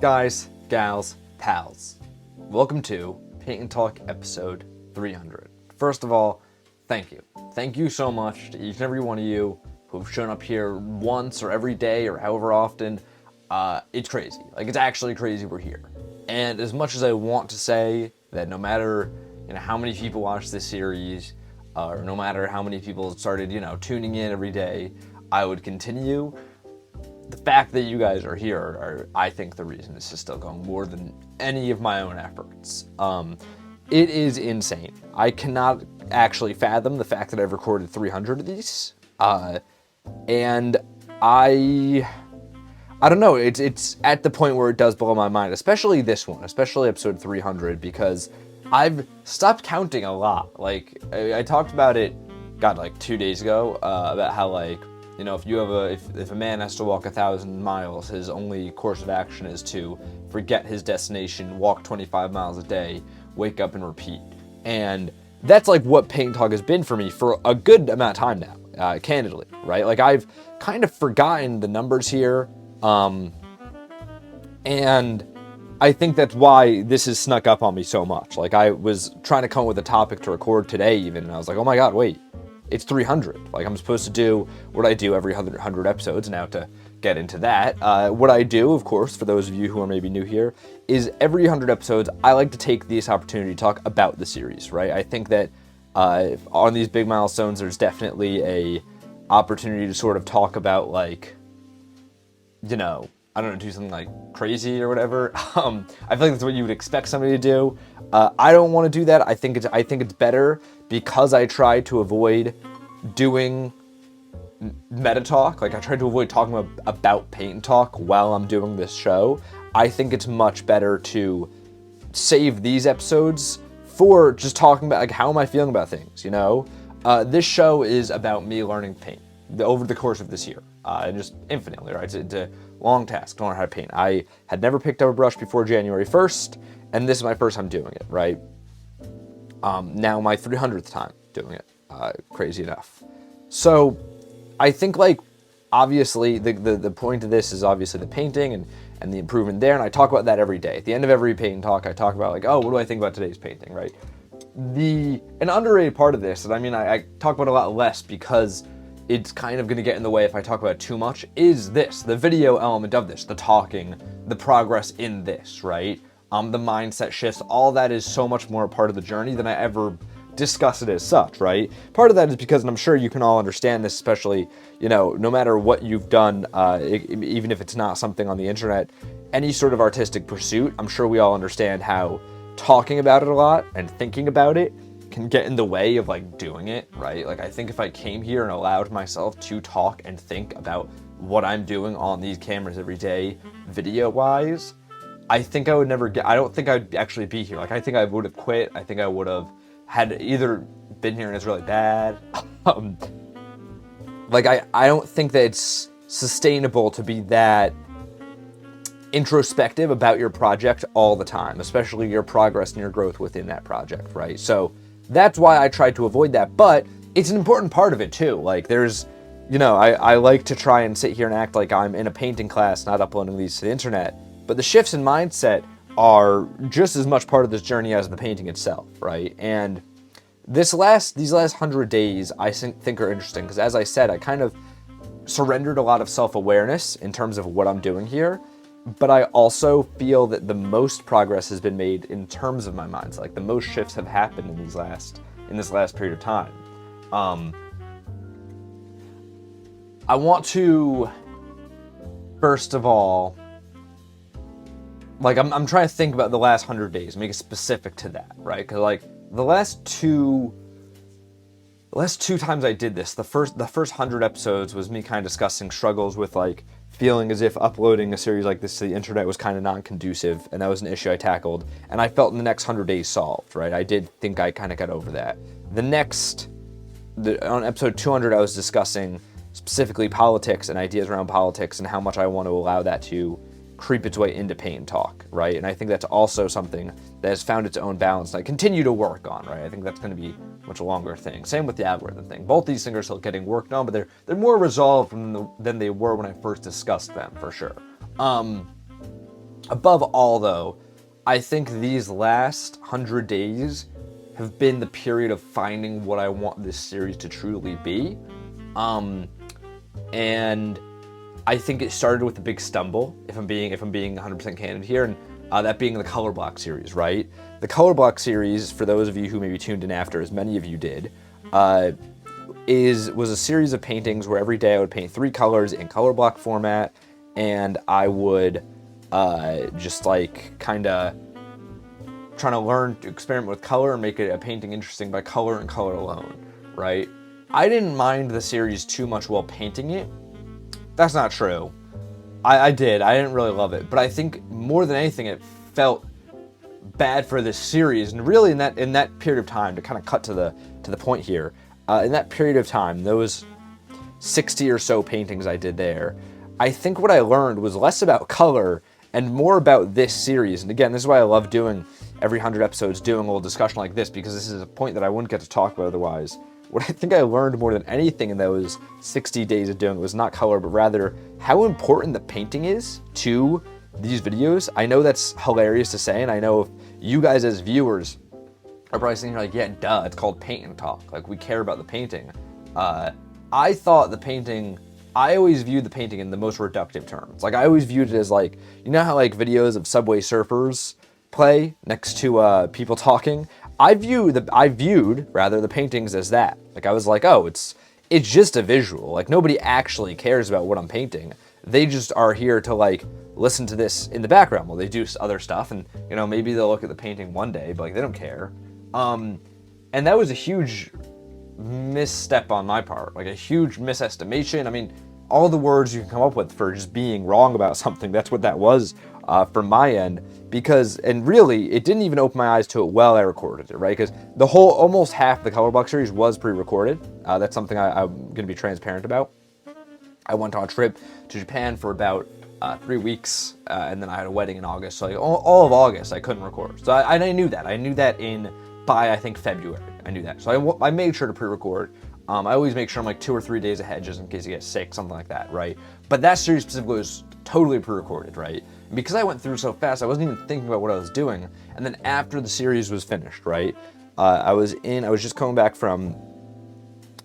Guys, gals, pals, welcome to Paint and Talk episode 300. First of all, thank you. Thank you so much to each and every one of you who've shown up here once or every day or however often. It's crazy. It's actually crazy we're here. And as much as I want to say that no matter how many people watch this series, or no matter how many people started tuning in every day, I would continue. The fact that you guys are here are, I think, the reason this is still going more than any of my own efforts. It is insane. I cannot actually fathom the fact that I've recorded 300 of these. And I don't know, it's at the point where it does blow my mind, especially this one, especially episode 300, because I've stopped counting a lot. I talked about it, 2 days ago, about how, if a man has to walk 1,000 miles, his only course of action is to forget his destination, walk 25 miles a day, wake up and repeat. And that's what Paint Talk has been for me for a good amount of time now, candidly, right? I've kind of forgotten the numbers here, and I think that's why this has snuck up on me so much. I was trying to come up with a topic to record today even, and I was like, oh my god, wait. It's 300. I'm supposed to do what I do every 100 episodes. Now, to get into that, what I do, of course, for those of you who are maybe new here, is every 100 episodes, I like to take this opportunity to talk about the series, right? I think that on these big milestones, there's definitely a opportunity to sort of talk about, I don't know, do something crazy or whatever. I feel like that's what you would expect somebody to do. I don't want to do that. I think it's better because I try to avoid doing meta talk. I try to avoid talking about Paint and Talk while I'm doing this show. I think it's much better to save these episodes for just talking about how am I feeling about things. This show is about me learning paint over the course of this year, and just infinitely, right? It's a long task to learn how to paint. I had never picked up a brush before January 1st, and this is my first time doing it, right? Now my 300th time doing it, crazy enough. So I think obviously the point of this is obviously the painting and the improvement there, and I talk about that every day. At the end of every Paint Talk, I talk about what do I think about today's painting, right? An underrated part of this, and I talk about a lot less because it's kind of going to get in the way if I talk about it too much, is this, the video element of this, the talking, the progress in this, right? The mindset shifts, all that is so much more a part of the journey than I ever discuss it as such, right? Part of that is because, and I'm sure you can all understand this, especially, no matter what you've done, even if it's not something on the internet, any sort of artistic pursuit, I'm sure we all understand how talking about it a lot and thinking about it can get in the way of doing it, right? I think if I came here and allowed myself to talk and think about what I'm doing on these cameras every day, video-wise, I think I would never I don't think I'd actually be here. I think I would have quit. I think I would have had either been here and it's really bad. I don't think that it's sustainable to be that introspective about your project all the time, especially your progress and your growth within that project, right? So that's why I tried to avoid that, but it's an important part of it too. There's, I like to try and sit here and act like I'm in a painting class, not uploading these to the internet, but the shifts in mindset are just as much part of this journey as the painting itself, right? And these last 100 days, I think are interesting, because as I said, I kind of surrendered a lot of self-awareness in terms of what I'm doing here, but I also feel that the most progress has been made in terms of my mindset. The most shifts have happened in this last period of time. I want to, first of all, I'm trying to think about the last 100 days, make it specific to that, right? Because the last two times I did this, the first 100 episodes was me kind of discussing struggles with feeling as if uploading a series like this to the internet was kind of non-conducive, and that was an issue I tackled, and I felt in the next 100 days solved, right? I did think I kind of got over that. On episode 200, I was discussing specifically politics and ideas around politics and how much I want to allow that to creep its way into Paint and Talk, right? And I think that's also something that has found its own balance, and I continue to work on, right? I think that's going to be a much longer thing. Same with the algorithm thing. Both these things are still getting worked on, but they're more resolved than they were when I first discussed them, for sure. Above all, though, I think these last 100 days have been the period of finding what I want this series to truly be. And I think it started with a big stumble, if I'm being 100% candid here, and that being the Color Block series, right? The Color Block series, for those of you who maybe tuned in after, as many of you did, was a series of paintings where every day I would paint 3 colors in color block format, and I would just like kind of trying to learn to experiment with color and make a painting interesting by color and color alone, right? I didn't mind the series too much while painting it. That's not true. I did. I didn't really love it, but I think more than anything, it felt bad for this series. And really, in that period of time, to kind of cut to the point here, in that period of time, those 60 or so paintings I did there, I think what I learned was less about color and more about this series. And again, this is why I love doing every 100 episodes, doing a little discussion like this, because this is a point that I wouldn't get to talk about otherwise. What I think I learned more than anything in those 60 days of doing it was not color, but rather how important the painting is to these videos. I know that's hilarious to say, and I know if you guys as viewers are probably sitting here like, yeah, duh, it's called Paint and Talk. Like, we care about the painting. I thought the painting, I always viewed the painting in the most reductive terms. Like, I always viewed it as like, you know how like videos of Subway Surfers play next to people talking? I viewed the paintings as that. Like, I was like, oh, it's just a visual. Like, nobody actually cares about what I'm painting. They just are here to like listen to this in the background while they do other stuff, and you know, maybe they'll look at the painting one day, but like, they don't care. And that was a huge misstep on my part, like a huge misestimation. I mean, all the words you can come up with for just being wrong about something, that's what that was from my end. Because, and really, it didn't even open my eyes to it while I recorded it, right? Because the whole, almost half the Color Block series was pre-recorded. That's something I'm going to be transparent about. I went on a trip to Japan for about 3 weeks, and then I had a wedding in August. So like, all of August, I couldn't record. So I knew that. I knew that by I think February. I knew that. So I made sure to pre-record. I always make sure I'm like 2 or 3 days ahead just in case you get sick, something like that, right? But that series specifically was totally pre-recorded, right? And because I went through so fast, I wasn't even thinking about what I was doing. And then after the series was finished, right? I was just coming back from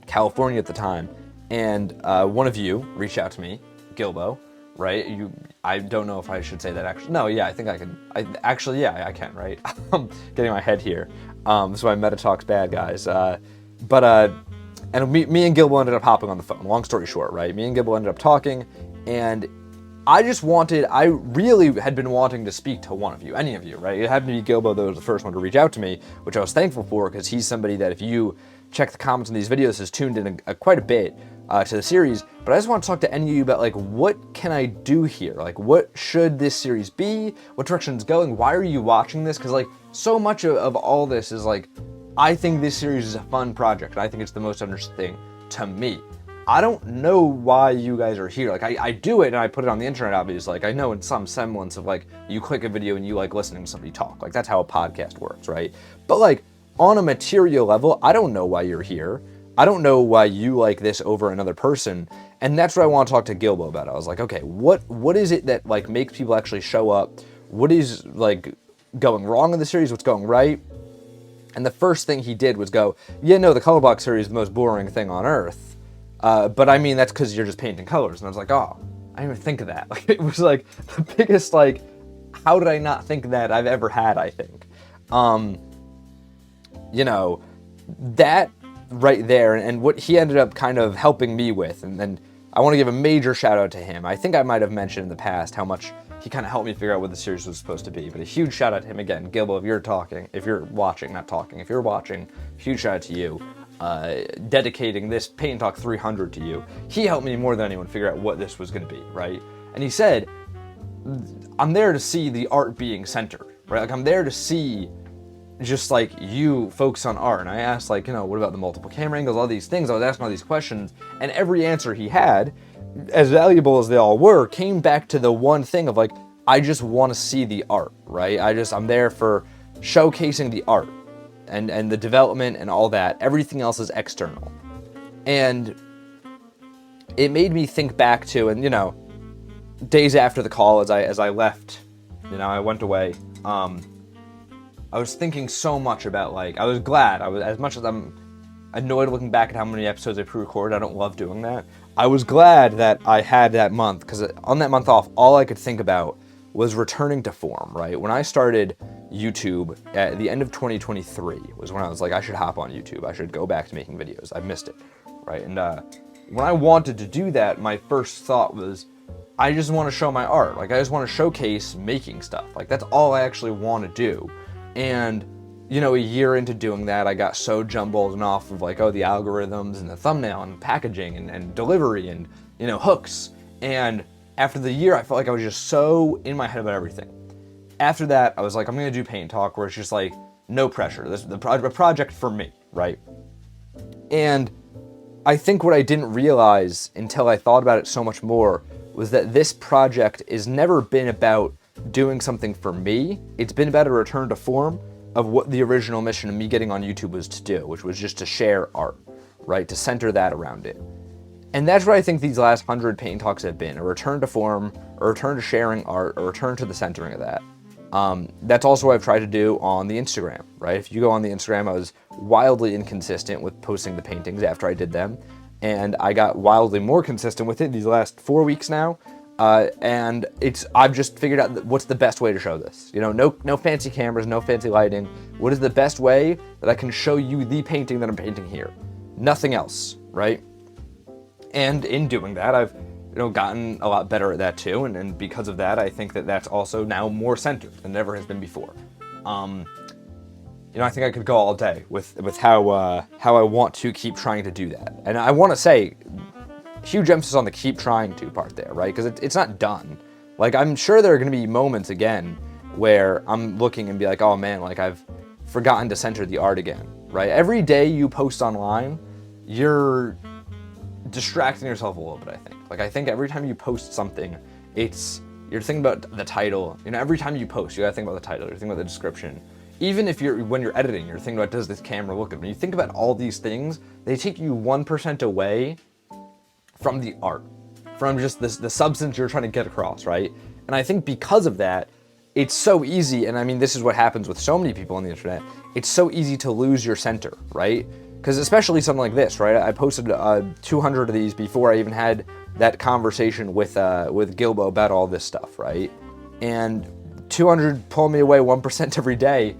California at the time, and one of you reached out to me, Gilbo, right? I don't know if I should say that actually. No, yeah, I think I can. I can, right? I'm getting my head here. This is why Meta Talk's bad, guys. And me and Gilbo ended up hopping on the phone. Long story short, right? Me and Gilbo ended up talking, and I really had been wanting to speak to one of you, any of you, right? It happened to be Gilbo that was the first one to reach out to me, which I was thankful for, because he's somebody that, if you check the comments on these videos, has tuned in quite a bit to the series. But I just want to talk to any of you about, like, what can I do here? Like, what should this series be? What direction it's going? Why are you watching this? Because, like, so much of all this is, like, I think this series is a fun project. I think it's the most interesting thing to me. I don't know why you guys are here. Like, I do it and I put it on the internet, obviously. Like, I know in some semblance of, like, you click a video and you like listening to somebody talk. Like, that's how a podcast works, right? But, like, on a material level, I don't know why you're here. I don't know why you like this over another person. And that's what I want to talk to Gilbo about. I was like, okay, what is it that, like, makes people actually show up? What is, like, going wrong in the series? What's going right? And the first thing he did was go, yeah, no, the Color Block series is the most boring thing on earth. But I mean, that's because you're just painting colors. And I was like, oh, I didn't even think of that. Like, it was like the biggest, like, how did I not think of that I've ever had, I think. You know, that right there, and what he ended up kind of helping me with, and I want to give a major shout out to him. I think I might have mentioned in the past how much he kind of helped me figure out what the series was supposed to be, but a huge shout out to him again. Gilbo, if you're watching, huge shout out to you. Dedicating this Paint Talk 300 to you. He helped me more than anyone figure out what this was going to be, right? And he said, I'm there to see the art being centered, right? Like, I'm there to see just, like, you focus on art. And I asked, like, you know, what about the multiple camera angles, all these things. I was asking all these questions, and every answer he had, as valuable as they all were, came back to the one thing of, like, I just want to see the art, right? I'm there for showcasing the art. And the development and all that. Everything else is external. And it made me think back to, and you know, days after the call, as I left I went away. I was thinking so much about, like, I was glad. As much as I'm annoyed looking back at how many episodes I pre-recorded, I don't love doing that. I was glad that I had that month, because on that month off, all I could think about was returning to form, right? When I started YouTube at the end of 2023 was when I was like, I should hop on YouTube. I should go back to making videos. I missed it, right? And when I wanted to do that, my first thought was, I just want to show my art. Like, I just want to showcase making stuff. Like, that's all I actually want to do. And, a year into doing that, I got so jumbled and off of, like, the algorithms and the thumbnail and packaging and delivery and, hooks. And after the year, I felt like I was just so in my head about everything. After that, I was like, I'm going to do Paint Talk, where it's just like, no pressure. This is a project for me, right? And I think what I didn't realize until I thought about it so much more was that this project has never been about doing something for me. It's been about a return to form of what the original mission of me getting on YouTube was to do, which was just to share art, right? To center that around it. And that's what I think these last 100 Paint Talks have been, a return to form, a return to sharing art, a return to the centering of that. That's also what I've tried to do on the Instagram, right? If you go on the Instagram, I was wildly inconsistent with posting the paintings after I did them. And I got wildly more consistent with it these last 4 weeks now. And I've just figured out what's the best way to show this. No fancy cameras, no fancy lighting. What is the best way that I can show you the painting that I'm painting here? Nothing else, right? And in doing that, I've gotten a lot better at that too, and because of that, I think that that's also now more centered than it ever has been before. I think I could go all day with how I want to keep trying to do that, and I want to say, huge emphasis on the keep trying to part there, right? Because it's not done. Like, I'm sure there are going to be moments again where I'm looking and be like, oh man, like I've forgotten to center the art again, right? Every day you post online, you're distracting yourself a little bit, I think. Like, I think every time you post something, you're thinking about the title. Every time you post, you gotta think about the title, you're thinking about the description. Even if when you're editing, you're thinking about, does this camera look good? When you think about all these things, they take you 1% away from the art, from just the substance you're trying to get across, right? And I think because of that, it's so easy, and I mean, this is what happens with so many people on the internet, it's so easy to lose your center, right? Because especially something like this, right? I posted 200 of these before I even had that conversation with Gilbo about all this stuff, right? And 200 pull me away 1% every day.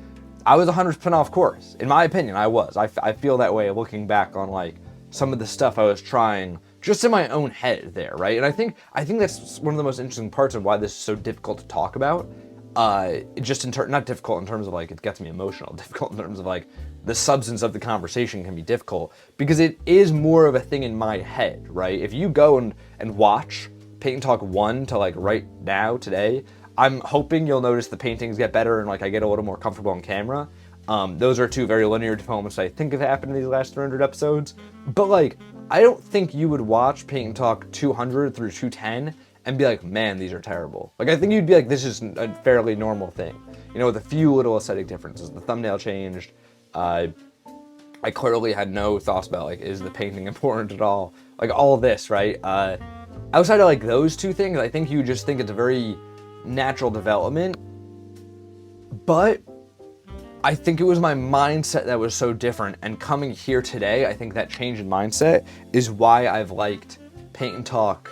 I was 100% off course. In my opinion, I was. I feel that way looking back on, like, some of the stuff I was trying just in my own head there, right? And I think that's one of the most interesting parts of why this is so difficult to talk about. Not difficult in terms of, like, it gets me emotional, difficult in terms of, like, the substance of the conversation can be difficult, because it is more of a thing in my head, right? If you go and watch Paint Talk 1 to, like, right now, today, I'm hoping you'll notice the paintings get better and, like, I get a little more comfortable on camera. Those are two very linear developments I think have happened in these last 300 episodes. But, like, I don't think you would watch Paint Talk 200 through 210 and be like, man, these are terrible. Like, I think you'd be like, this is a fairly normal thing. With a few little aesthetic differences. The thumbnail changed. I clearly had no thoughts about, like, is the painting important at all? Like, all this, right? Outside of, like, those two things, I think you just think it's a very natural development. But I think it was my mindset that was so different. And coming here today, I think that change in mindset is why I've liked Paint Talk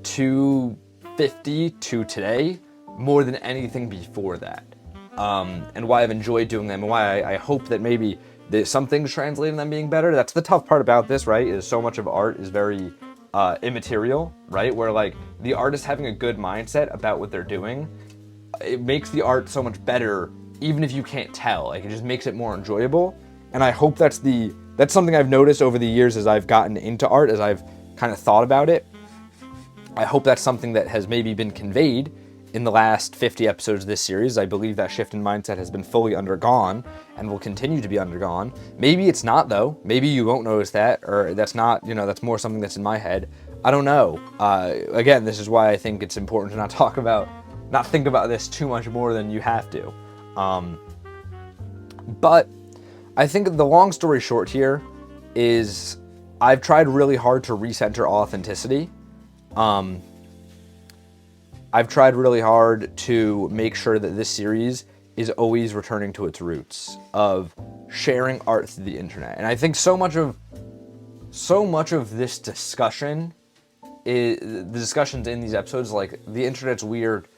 250 to today more than anything before that. And why I've enjoyed doing them, and why I hope that maybe some things translate in them being better. That's the tough part about this, right? Is so much of art is very immaterial, right? Where, like, the artist having a good mindset about what they're doing, it makes the art so much better, even if you can't tell. Like, it just makes it more enjoyable. And I hope that's something I've noticed over the years as I've gotten into art, as I've kind of thought about it. I hope that's something that has maybe been conveyed in the last 50 episodes of this series. I believe that shift in mindset has been fully undergone and will continue to be undergone. Maybe it's not, though. Maybe you won't notice that, or that's not, that's more something that's in my head. I don't know. Again, this is why I think it's important to not think about this too much more than you have to. But I think the long story short here is I've tried really hard to recenter authenticity. I've tried really hard to make sure that this series is always returning to its roots of sharing art through the internet. And I think so much of this discussion is the discussions in these episodes, like the internet's weird,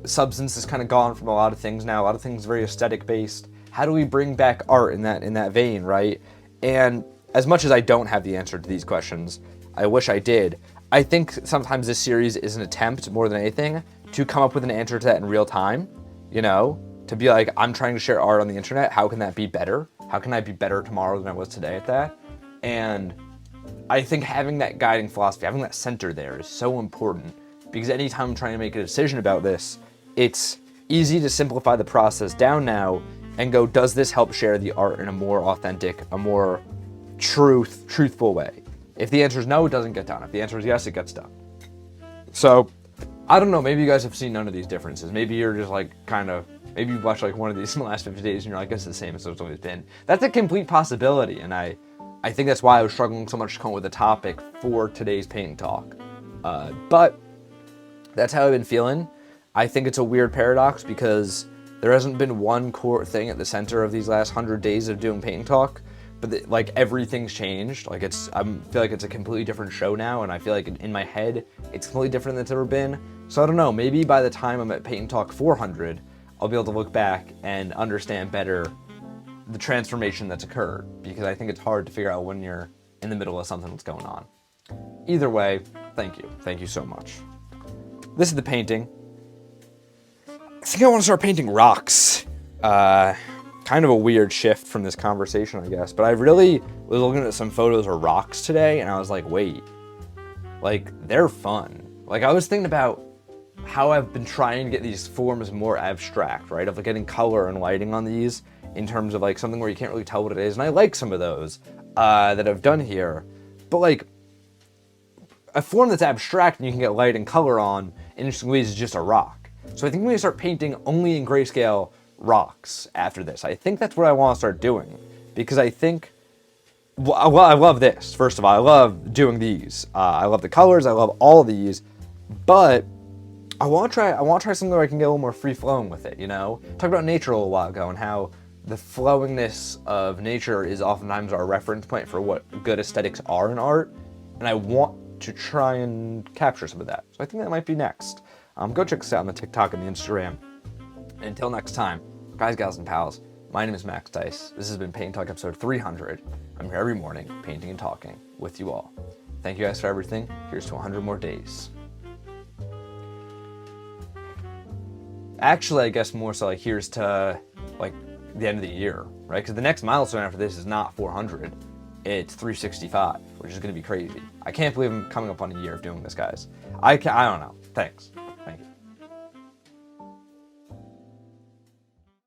substance is kind of gone from a lot of things now. A lot of things very aesthetic based. How do we bring back art in that vein, right? And as much as I don't have the answer to these questions, I wish I did. I think sometimes this series is an attempt more than anything to come up with an answer to that in real time, to be like, I'm trying to share art on the internet. How can that be better? How can I be better tomorrow than I was today at that? And I think having that guiding philosophy, having that center there is so important, because anytime I'm trying to make a decision about this, it's easy to simplify the process down now and go, does this help share the art in a more authentic, a more truthful way? If the answer is no, it doesn't get done. If the answer is yes, it gets done. So, I don't know, maybe you guys have seen none of these differences. Maybe you're just maybe you watched one of these in the last 50 days and you're like, it's the same as it's always been. That's a complete possibility, and I think that's why I was struggling so much to come up with a topic for today's painting talk. But that's how I've been feeling. I think it's a weird paradox because there hasn't been one core thing at the center of these last 100 days of doing painting talk, but everything's changed. I feel like it's a completely different show now, and I feel like in my head it's completely different than it's ever been. So I don't know, maybe by the time I'm at Painting Talk 400, I'll be able to look back and understand better the transformation that's occurred, because I think it's hard to figure out when you're in the middle of something that's going on. Either way, thank you. Thank you so much. This is the painting. I think I want to start painting rocks. Kind of a weird shift from this conversation, I guess, but I really was looking at some photos of rocks today, and I was like, wait, they're fun. I was thinking about how I've been trying to get these forms more abstract, right? Of getting color and lighting on these in terms of something where you can't really tell what it is. And I like some of those that I've done here, but a form that's abstract and you can get light and color on in interesting ways is just a rock. So I think I'm going to start painting only in grayscale rocks after this. I think that's what I want to start doing, because I think, well, I love this. First of all, I love doing these. I love the colors. I love all of these, but I want to try something where I can get a little more free flowing with it. Talked about nature a little while ago and how the flowingness of nature is oftentimes our reference point for what good aesthetics are in art, and I want to try and capture some of that. So I think that might be next. Go check us out on the TikTok and the Instagram. And until next time, guys, gals, and pals, my name is Max Dice. This has been Painting Talk episode 300. I'm here every morning, painting and talking with you all. Thank you guys for everything. Here's to 100 more days. Actually, I guess more so here's to the end of the year, right? Because the next milestone after this is not 400, it's 365, which is going to be crazy. I can't believe I'm coming up on a year of doing this, guys. I don't know. Thanks.